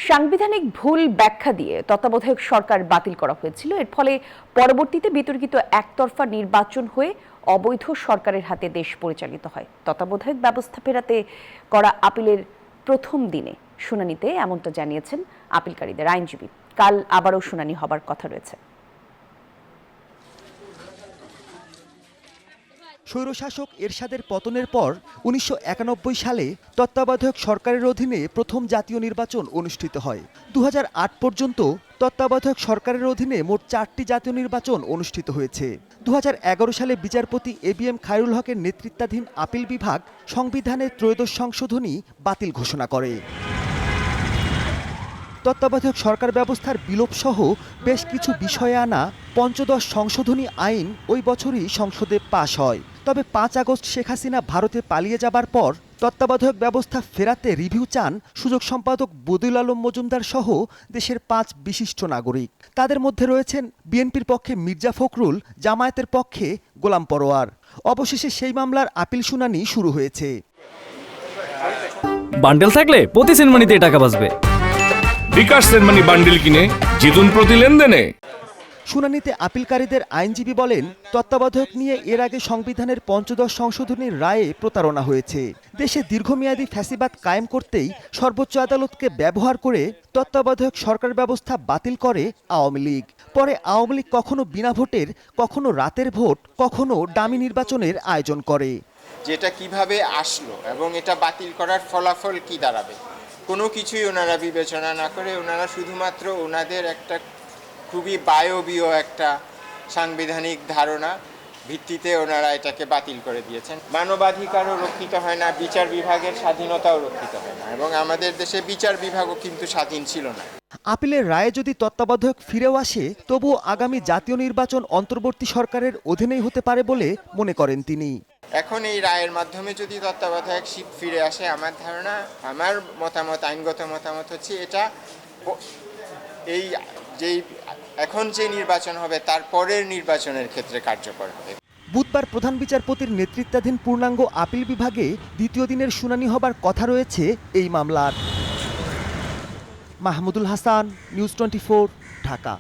সাংবিধানিক ভুল ব্যাখ্যা দিয়ে তত্ত্বাবধায়ক সরকার বাতিল করা হয়েছিল। এর ফলে পরবর্তীতে বিতর্কিত একতরফা নির্বাচন হয়ে অবৈধ সরকারের হাতে দেশ পরিচালিত হয়। তত্ত্বাবধায়ক ব্যবস্থা ফেরাতে করা আপিলের প্রথম দিনে শুনানিতে এমনটা জানিয়েছেন আপিলকারীদের আইনজীবী। কাল আবারও শুনানি হবার কথা রয়েছে। স্বৈরশাসক এরশাদের পতনের পর ১৯৯১ সালে তত্ত্বাবধায়ক সরকারের অধীনে প্রথম জাতীয় নির্বাচন অনুষ্ঠিত হয়। ২০০৮ পর্যন্ত তত্ত্বাবধায়ক সরকারের অধীনে মোট ৪টি জাতীয় নির্বাচন অনুষ্ঠিত হয়েছে। ২০১১ সালে বিচারপতি এবিএম খায়রুল হকের নেতৃত্বাধীন আপিল বিভাগ সংবিধানের ত্রয়োদশ সংশোধনী বাতিল ঘোষণা করে। তত্ত্বাবধায়ক সরকার ব্যবস্থার বিলোপসহ বেশ কিছু বিষয়ে আনা পঞ্চদশ সংশোধনী আইন ওই বছরই সংসদে পাশ হয়। তবে ৫ আগস্ট শেখ হাসিনা ভারতে পালিয়ে যাবার পর তত্ত্বাবধায়ক ব্যবস্থা ফেরাতে রিভিউ চান সুযোগ সম্পাদক বদিউল আলম মজুমদার সহ দেশের ৫ বিশিষ্ট নাগরিক। তাদের মধ্যে রয়েছেন বিএনপির পক্ষে মির্জা ফখরুল, জামায়াতের পক্ষে গোলাম পরোয়ার। অবশেষে সেই মামলার আপিল শুনানি শুরু হয়েছে। বান্ডেল থাকলে প্রতি সেনমানিতে টাকা বাঁচবে। বিকাশ সেনমানি বান্ডেল কিনে জিতুন প্রতি লেনদেনে। শুনানিতে আপিলকারীদের আইনজীবী বলেন, তত্ত্বাবধায়ক নিয়ে এর আগে সংবিধানের পঞ্চদশ সংশোধনীর রায়ে প্রতারণা হয়েছে। দেশে দীর্ঘমেয়াদী ফ্যাসিবাদ কায়েম করতেই সর্বোচ্চ আদালতকে ব্যবহার করে তত্ত্বাবধায়ক সরকার ব্যবস্থা বাতিল করে আওয়ামী লীগ। পরে আওয়ামী লীগ কখনো বিনা ভোটের, কখনো রাতের ভোট, কখনো ডামি নির্বাচনের আয়োজন করে। যেটা কিভাবে আসলো এবং এটা বাতিল করার ফলাফল কি দাঁড়াবে, কোনো কিছুই ওনারা বিবেচনা না করে ওনারা শুধুমাত্র ওনাদের একটা খুবই বায়বীয় একটা সাংবিধানিক ধারণা ভিত্তিতে ওনারা এটাকে বাতিল করে দিয়েছেন। মানবাধিকারও রক্ষিত হয় না, বিচার বিভাগের স্বাধীনতাও রক্ষিত হয় না, এবং আমাদের দেশে বিচার বিভাগও কিন্তু স্বাধীন ছিল না। আপিলের রায়ে যদি তত্ত্বাবধায়ক ফিরেও আসে, তবুও আগামী জাতীয় নির্বাচন অন্তর্বর্তী সরকারের অধীনেই হতে পারে বলে মনে করেন তিনি। এখন এই রায়ের মাধ্যমে যদি তত্ত্বাবধায়ক শীত ফিরে আসে, আমার ধারণা, আমার মতামত, আইনগত মতামত হচ্ছে এটা এই যেই এখন যে নির্বাচন হবে তার পরের নির্বাচনের ক্ষেত্রে কার্যকর হবে। বুধবার প্রধান বিচারপতির নেতৃত্বাধীন পূর্ণাঙ্গ আপিল বিভাগে দ্বিতীয় দিনের শুনানি হবার কথা রয়েছে এই মামলার। মাহমুদুল হাসান, নিউজ 24, ঢাকা।